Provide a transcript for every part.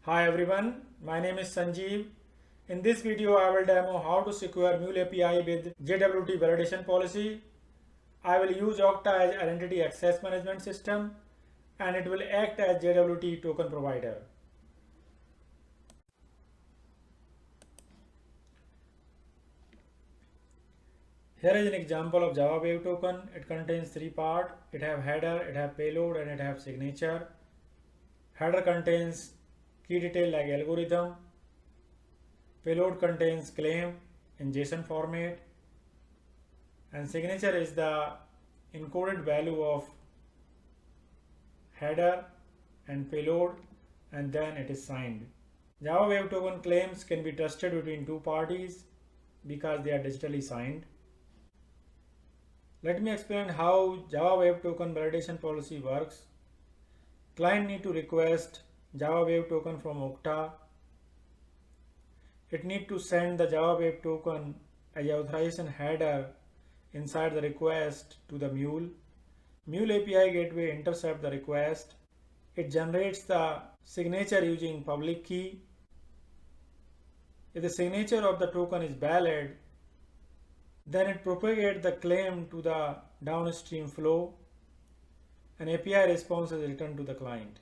Hi everyone, my name is Sanjeev. In this video, I will demo how to secure Mule API with JWT validation policy. I will use Okta as identity access management system and it will act as JWT token provider. Here is an example of Java Web Token. It contains three parts. It have header, it have payload, and it have signature. Header contains key detail like algorithm. Payload contains claim in JSON format. And signature is the encoded value of header and payload, and then it is signed. Java Web Token claims can be trusted between two parties because they are digitally signed. Let me explain how Java Web Token validation policy works. Client need to request Java Web Token from Okta. It need to send the Java Web Token as an authorization header inside the request to the Mule. Mule API gateway intercepts the request. It generates the signature using public key. If the signature of the token is valid, then it propagates the claim to the downstream flow. An API response is returned to the client.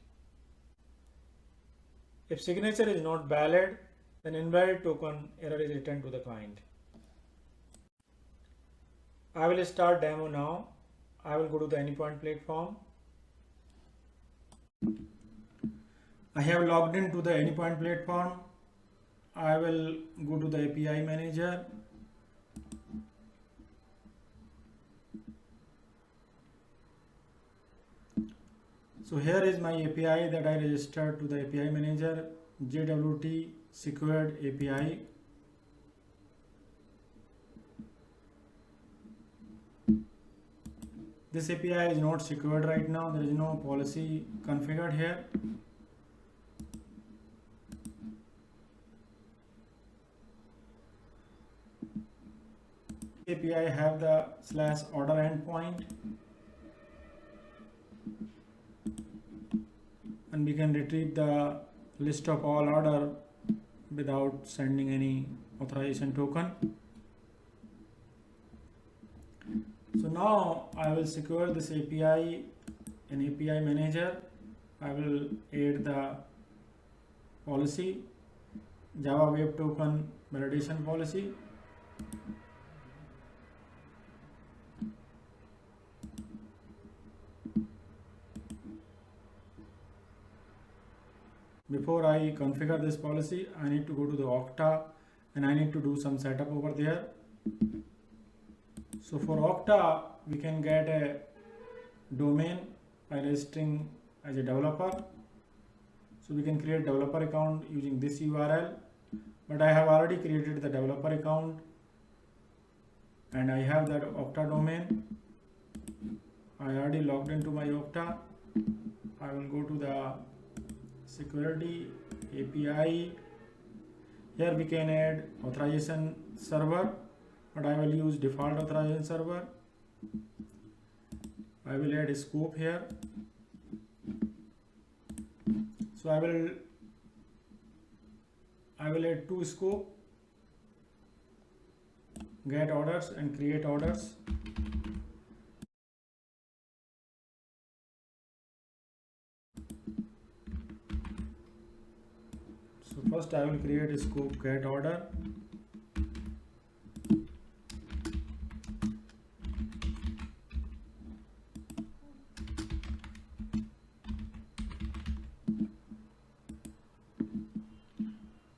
If signature is not valid, then invalid token error is returned to the client. I will start demo now. I will go to the endpoint platform. I have logged into the endpoint platform. I will go to the API manager. So here is my API that I registered to the API manager, JWT secured API. This API is not secured right now. There is no policy configured here. API have the /order endpoint, and we can retrieve the list of all order without sending any authorization token. So now I will secure this API in API manager. I will add the policy, Java Web Token validation policy. Before I configure this policy, I need to go to the Okta and I need to do some setup over there. So for Okta, we can get a domain by registering as a developer. So we can create developer account using this URL, but I have already created the developer account and I have that Okta domain. I already logged into my Okta. I will go to the security API. Here we can add authorization server, but I will use default authorization server. I will add a scope here. So I will add two scope, get orders and create orders. So first I will create a scope get order.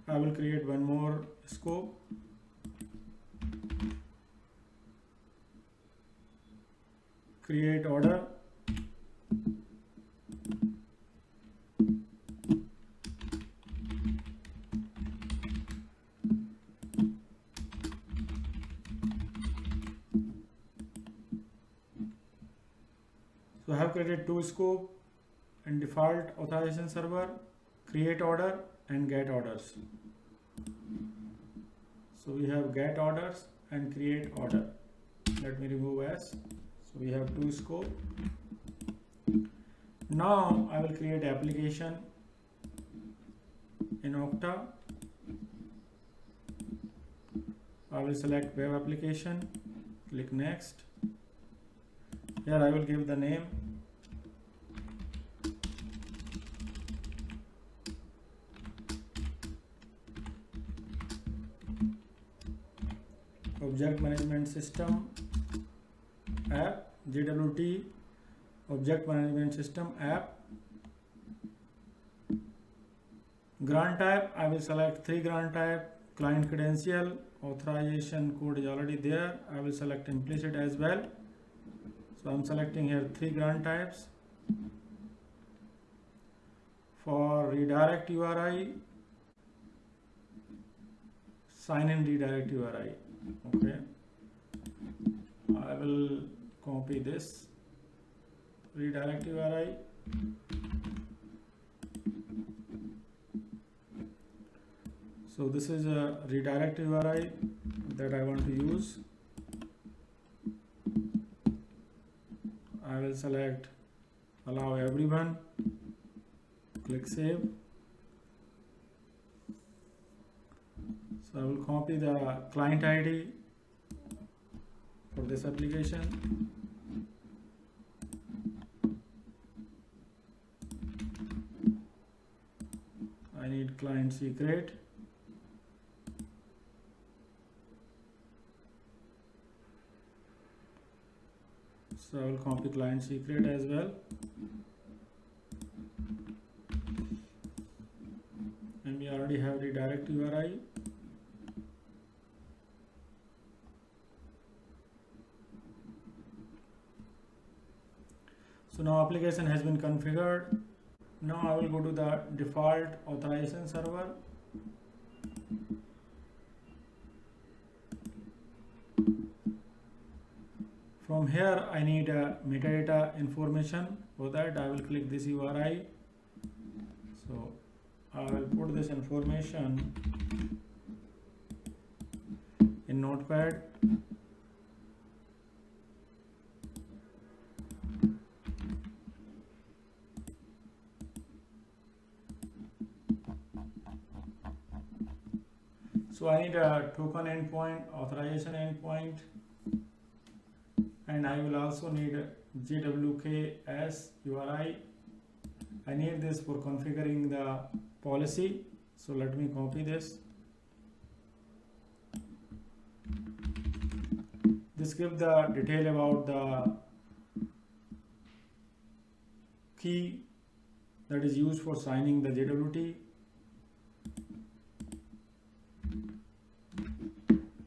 I will create one more scope. Create order. So I have created two scope and default authorization server, create order and get orders. So we have get orders and create order. Let me remove S. So we have two scope. Now I will create application in Okta. I will select web application, click next. Here I will give the name. Object Management System app, JWT Object Management System app. Grant type, I will select 3 grant type. Client credential, authorization code is already there. I will select implicit as well. So I'm selecting here 3 grant types. For redirect URI, sign in redirect URI. Okay, I will copy this redirect URI. So this is a redirect URI that I want to use. I will select allow everyone, click save. So I will copy the client ID for this application. I need client secret. So I will copy client secret as well. And we already have redirect URI. So now application has been configured. Now I will go to the default authorization server. From here I need metadata information. For that I will click this URI. So I will put this information in Notepad. So I need a token endpoint, authorization endpoint, and I will also need a JWT URI. I need this for configuring the policy. So let me copy this. This gives the detail about the key that is used for signing the JWT.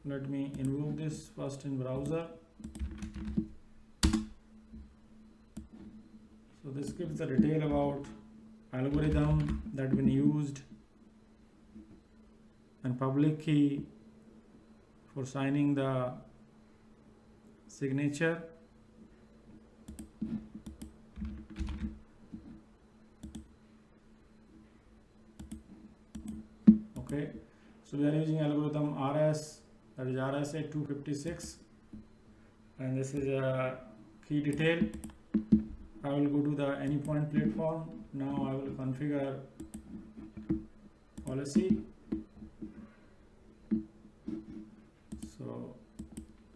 Let me invoke this first in browser. So this gives the detail about algorithm that been used and public key for signing the signature. Okay, so we are using algorithm RS, that is RSA 256, and this is a key detail. I will go to the anypoint platform. Now I will configure policy. So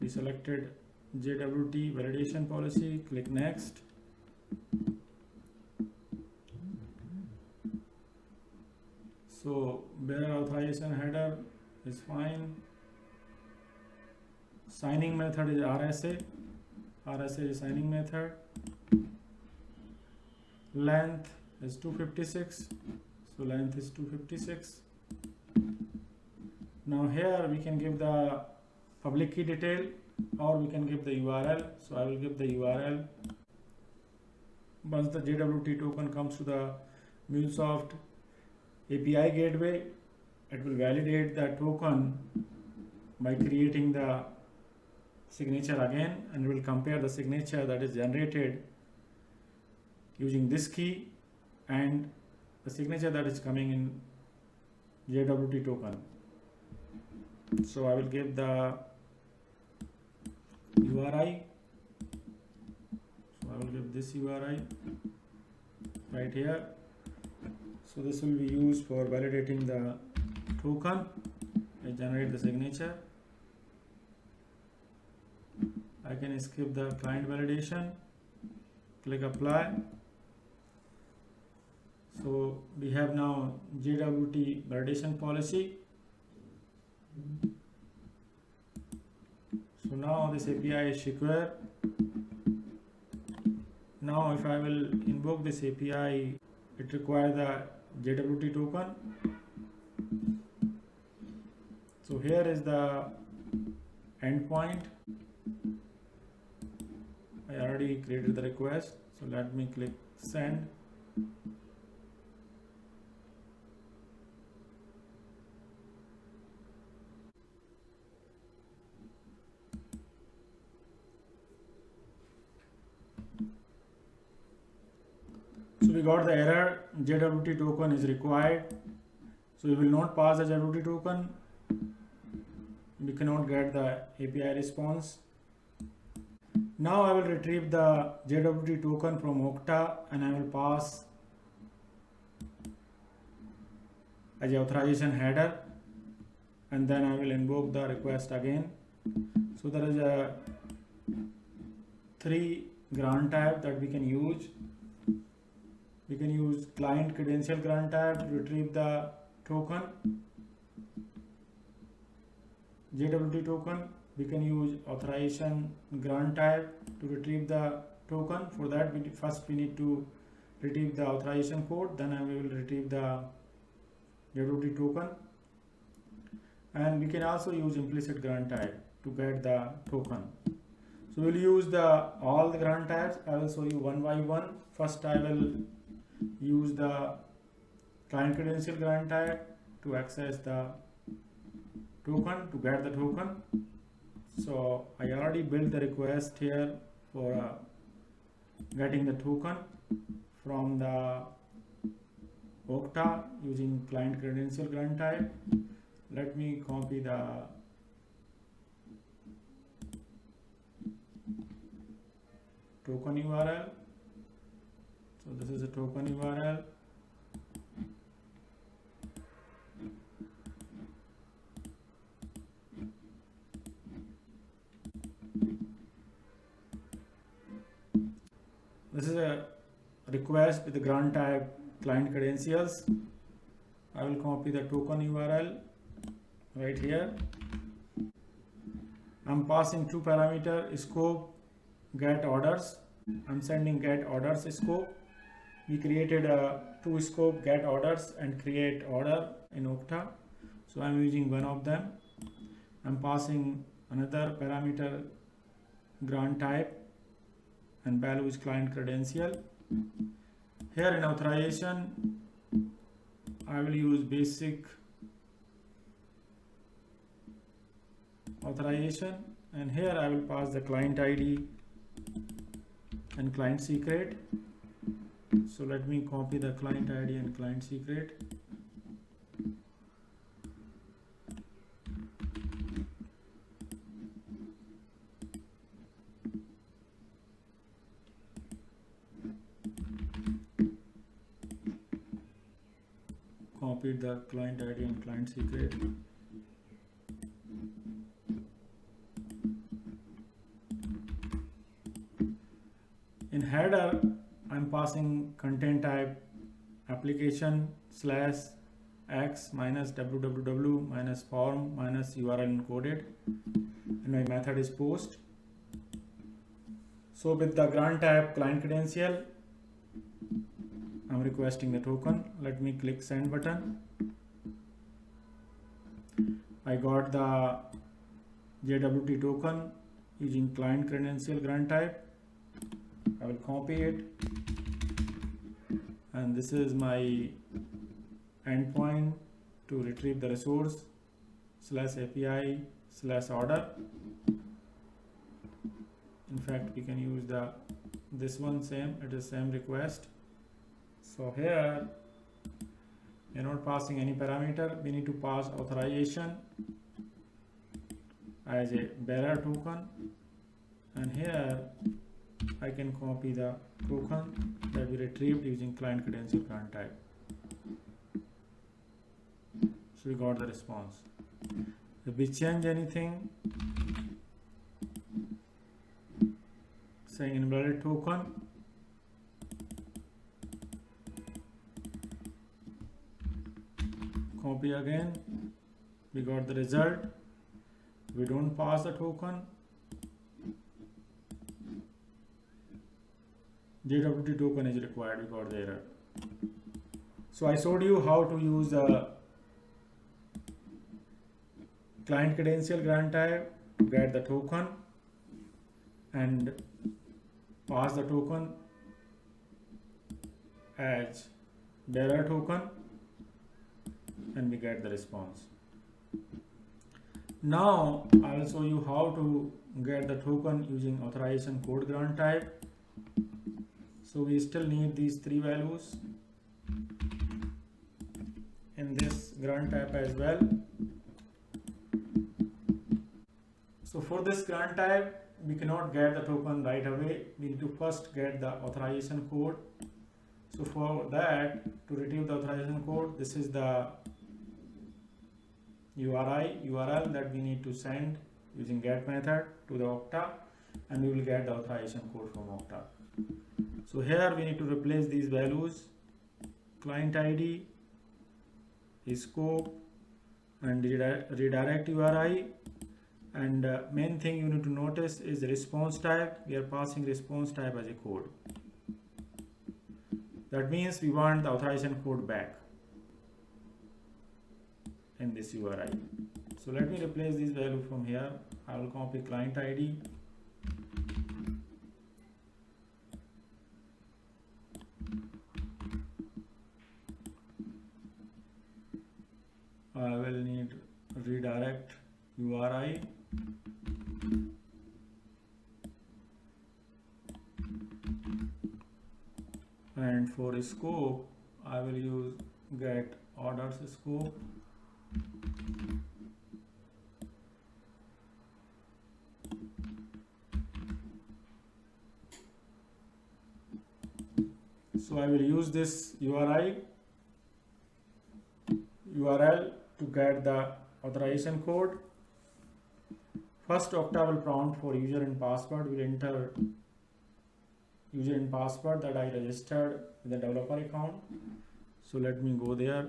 we selected JWT validation policy, click next. So bearer authorization header is fine. Signing method is RSA. RSA is signing method. Length is 256. So length is 256. Now here we can give the public key detail or we can give the URL. So I will give the URL. Once the JWT token comes to the MuleSoft API gateway, it will validate the token by creating the signature again, and will compare the signature that is generated using this key and the signature that is coming in JWT token. So I will give the URI. So I will give this URI right here. So this will be used for validating the token. I generate the signature. I can skip the client validation, click apply. So we have now JWT validation policy. So now this API is secure. Now if I will invoke this API, it requires the JWT token. So here is the endpoint. I already created the request. So let me click send. So we got the error, JWT token is required. So we will not pass the JWT token. We cannot get the API response. Now I will retrieve the JWT token from Okta and I will pass as a authorization header, and then I will invoke the request again. So there is a 3 grant type that we can use. We can use client credential grant type to retrieve the token, JWT token. We can use authorization grant type to retrieve the token. For that, first we need to retrieve the authorization code, then we will retrieve the JWT token. And we can also use implicit grant type to get the token. So we will use all the grant types. I will show you one by one. First I will use the client credential grant type to access the token, to get the token. So I already built the request here for getting the token from the Okta using client credential grant type. Let me copy the token URL. So this is a token URL. This is a request with the grant type client credentials. I will copy the token URL right here. I'm passing 2 parameter scope get orders. I'm sending get orders scope. We created a 2 scope get orders and create order in Okta. So I'm using one of them. I'm passing another parameter grant type and value is client credential. Here in authorization, I will use basic authorization, and here I will pass the client ID and client secret. So let me copy the client ID and client secret. Copied the client ID and client secret. In header, I'm passing content type application /x minus www minus form minus URL encoded, and my method is post. So with the grant type client credential, I'm requesting the token. Let me click send button. I got the JWT token using client credential grant type. I will copy it, and this is my endpoint to retrieve the resource /API/order. In fact, we can use this one same, it is same request. So here we are not passing any parameter. We need to pass authorization as a bearer token, and here I can copy the token that we retrieved using client credential grant type. So we got the response. If we change anything, saying invalid token, copy again, we got the result. We don't pass the token, JWT token is required, we got the error. So I showed you how to use the client credential grant type to get the token and pass the token as bearer token, and we get the response. Now I will show you how to get the token using authorization code grant type. So we still need these three values in this grant type as well. So for this grant type, we cannot get the token right away. We need to first get the authorization code. So for that, to retrieve the authorization code, this is the URL that we need to send using get method to the Okta, and we will get the authorization code from Okta. So here we need to replace these values, client ID, scope, and redirect URI. And main thing you need to notice is the response type. We are passing response type as a code. That means we want the authorization code back in this URI. So let me replace this value from here. I will copy client ID. I will need redirect URI. And for scope, I will use get orders scope. So I will use this URL to get the authorization code. First, Okta will prompt for user and password. We'll enter user and password that I registered with the developer account. So let me go there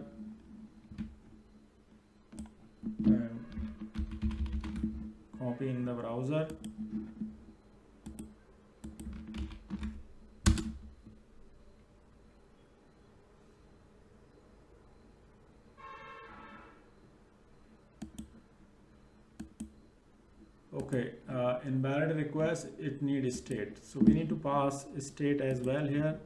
and copy in the browser. Okay, invalid request, it needs state. So we need to pass state as well here.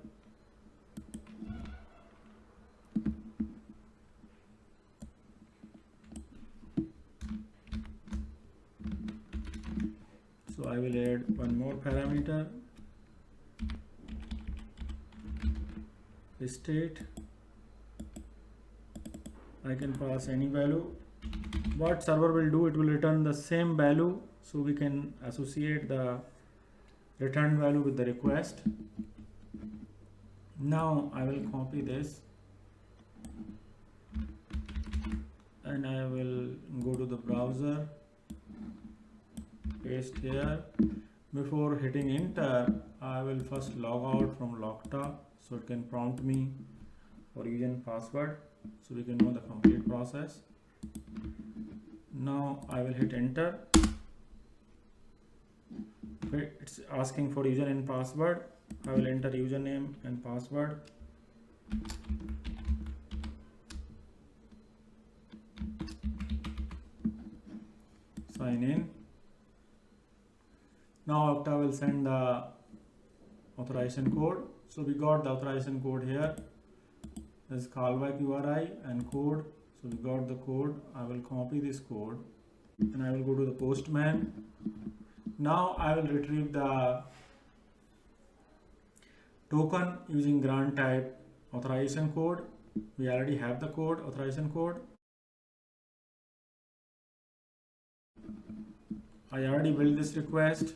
So I will add one more parameter, state. I can pass any value. What server will do, it will return the same value, so we can associate the returned value with the request. Now I will copy this and I will go to the browser, paste here. Before hitting enter, I will first log out from Okta so it can prompt me for user and password, so we can know the complete process. Now I will hit enter. It's asking for user and password. I will enter username and password. Sign in. Now Okta will send the authorization code. So we got the authorization code here. This callback URI and code. So we got the code. I will copy this code and I will go to the postman. Now I will retrieve the token using grant type authorization code. We already have the code, authorization code. I already built this request.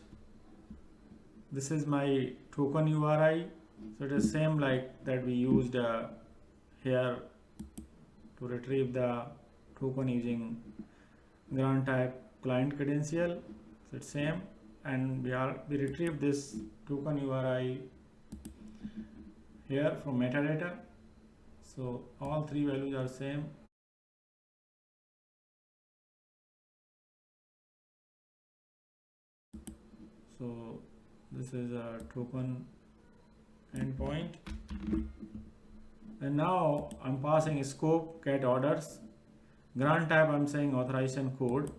This is my token URI. So it is same like that we used here to retrieve the token using grant type client credential. So it's same, and we retrieve this token URI here from metadata. So all three values are same. So this is a token endpoint, and now I'm passing scope get orders. Grant type I'm saying authorization code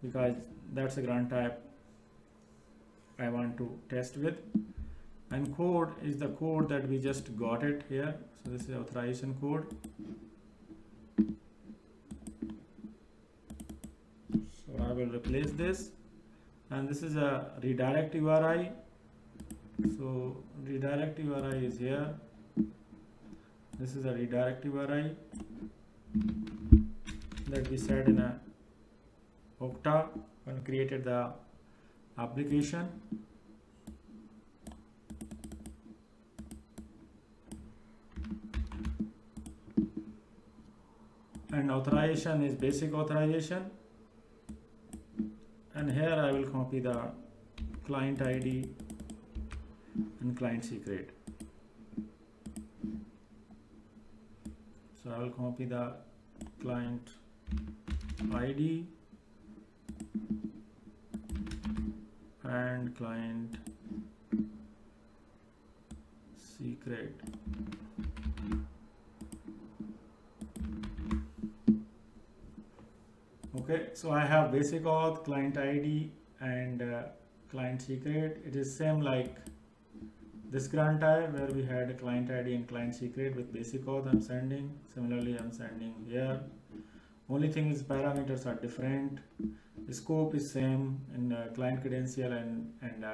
because that's a grant type I want to test with, and code is the code that we just got it here. So this is authorization code. So I will replace this, and this is a redirect URI. So redirect URI is here. This is a redirect URI that we set in a Okta when created the application. And authorization is basic authorization, and here I will copy the client ID and client secret. So I will copy the client ID and client secret. Okay, so I have basic auth, client ID and client secret. It is same like this grant type where we had a client ID and client secret with basic auth I'm sending. Similarly, I'm sending here. Only thing is parameters are different. The scope is same in client credential and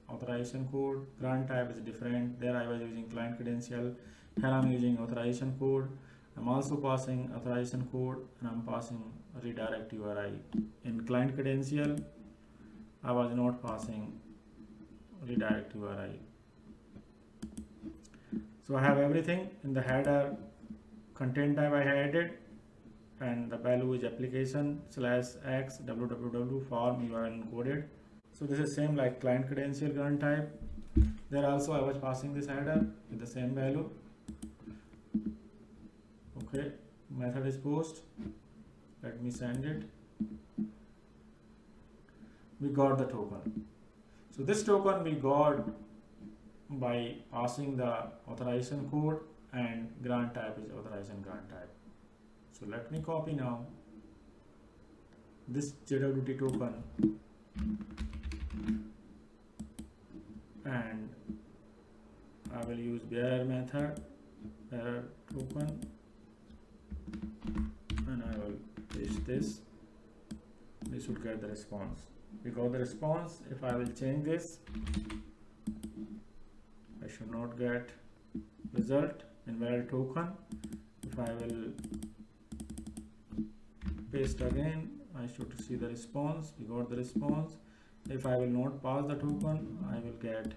authorization code. Grant type is different. There I was using client credential. Here I'm using authorization code. I'm also passing authorization code, and I'm passing redirect URI. In client credential, I was not passing redirect URI. So I have everything in the header. Content type I added, and the value is application/x www form URL encoded. So this is same like client credential grant type. There also I was passing this header with the same value. Okay, method is post. Let me send it. We got the token. So this token we got by passing the authorization code, and grant type is authorization grant type. So let me copy now this JWT token and I will use bearer method, bearer token, and I will paste this. We should get the response. We got the response. If I will change this, I should not get result invalid token. If I will paste again, I should see the response. We got the response. If I will not pass the token, I will get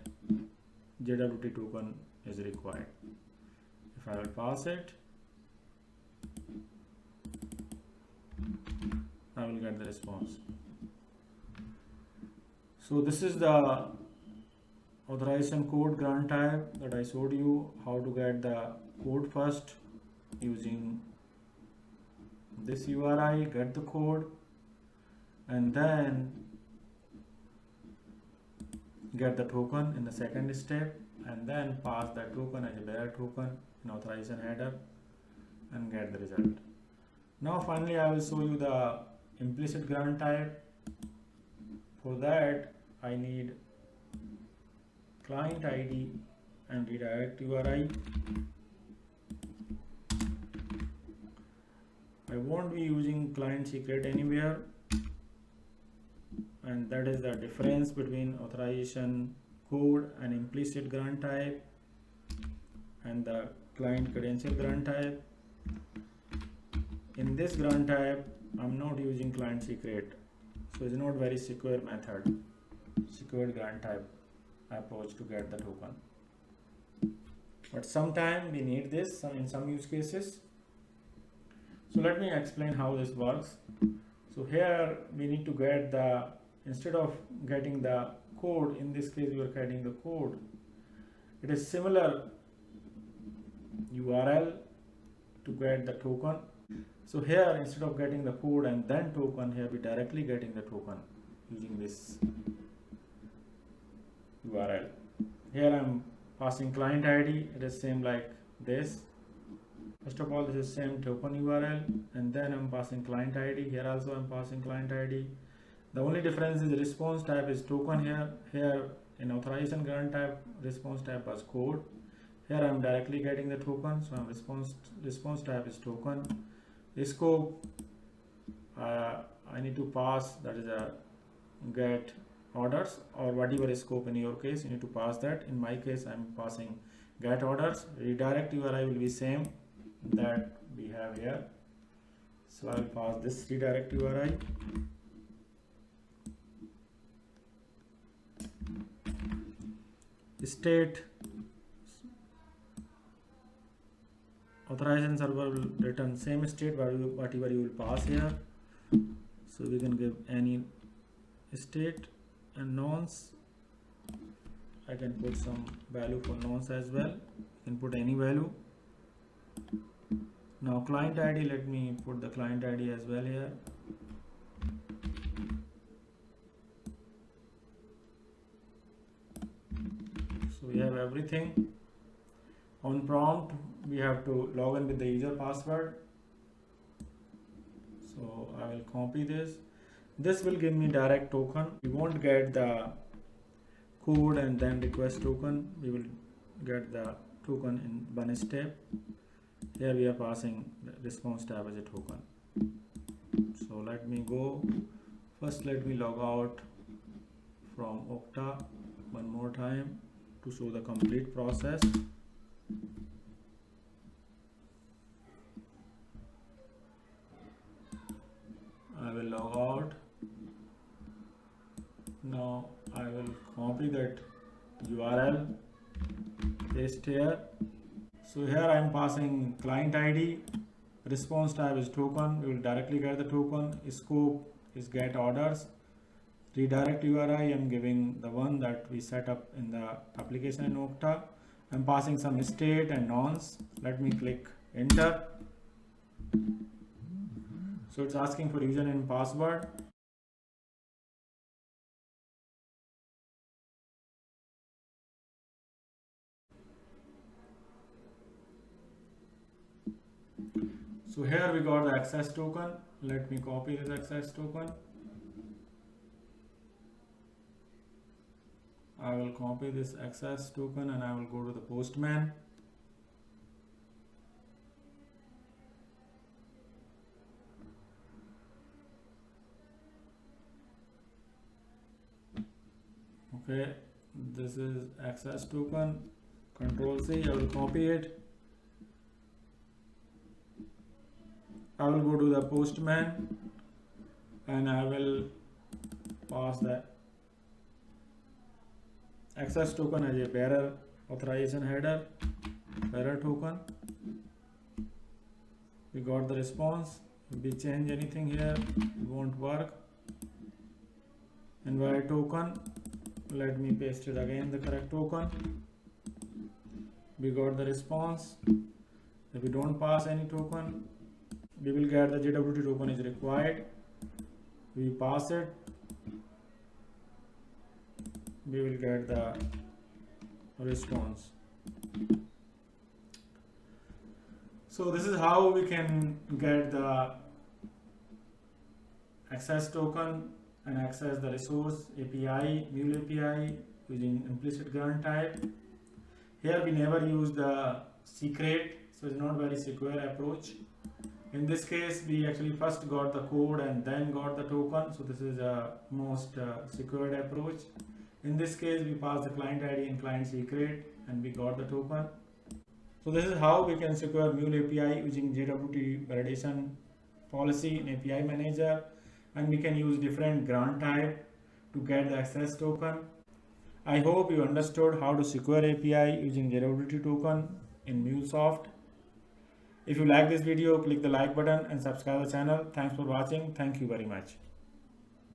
JWT token is required. If I will pass it, I will get the response. So this is the authorization code grant type that I showed you how to get the code first using this URI, get the code, and then get the token in the second step, and then pass that token as a bearer token in authorization header and get the result. Now finally I will show you the implicit grant type. For that I need client ID and redirect URI. I won't be using client secret anywhere, and that is the difference between authorization code and implicit grant type and the client credential grant type. In this grant type I'm not using client secret, so it's not very secure method, secure grant type approach to get the token. But sometime we need this in some use cases. So let me explain how this works. So here we need to get the, instead of getting the code, in this case we are getting the code. It is similar URL to get the token. So here instead of getting the code and then token, here we directly getting the token using this URL. Here I'm passing client ID. It is same like this. First of all, this is same token URL, and then I'm passing client ID. Here also I'm passing client ID. The only difference is the response type is token here. Here in authorization grant type, response type was code. Here I'm directly getting the token, so I'm response type is token. The scope I need to pass, that is a get orders, or whatever scope in your case you need to pass that. In my case I'm passing get orders. Redirect URI will be same that we have here, so I will pass this redirect URI. State authorization server will return same state whatever you will pass here, so we can give any state. And nonce, I can put some value for nonce as well. You can put any value. Now client ID, let me put the client ID as well here. So we have everything. On prompt we have to log in with the user password. So I will copy this. This will give me direct token. We won't get the code and then request token. We will get the token in one step. Here we are passing the response type as a token. So let me go. First let me log out from Okta one more time to show the complete process. I will log out. Now I will copy that URL, paste here. So here I am passing client ID, response type is token, we will directly get the token, scope is get orders, redirect URI I am giving the one that we set up in the application in Okta. I am passing some state and nonce. Let me click enter. So it's asking for username and password. So here we got the access token. Let me copy this access token. I will copy this access token and I will go to the postman. Okay, this is access token. Control C, I will copy it. I will go to the postman and I will pass the access token as a bearer authorization header, bearer token. We got the response. If we change anything here, it won't work. Invite token, let me paste it again, the correct token. We got the response. If we don't pass any token, we will get the JWT token is required. We pass it, we will get the response. So this is how we can get the access token and access the resource API, Mule API using implicit grant type. Here we never use the secret, so it's not very secure approach. In this case, we actually first got the code and then got the token. So this is a most secured approach. In this case, we pass the client ID and client secret and we got the token. So this is how we can secure Mule API using JWT validation policy in API manager, and we can use different grant type to get the access token. I hope you understood how to secure API using JWT token in MuleSoft. If you like this video, click the like button and subscribe the channel. Thanks for watching. Thank you very much.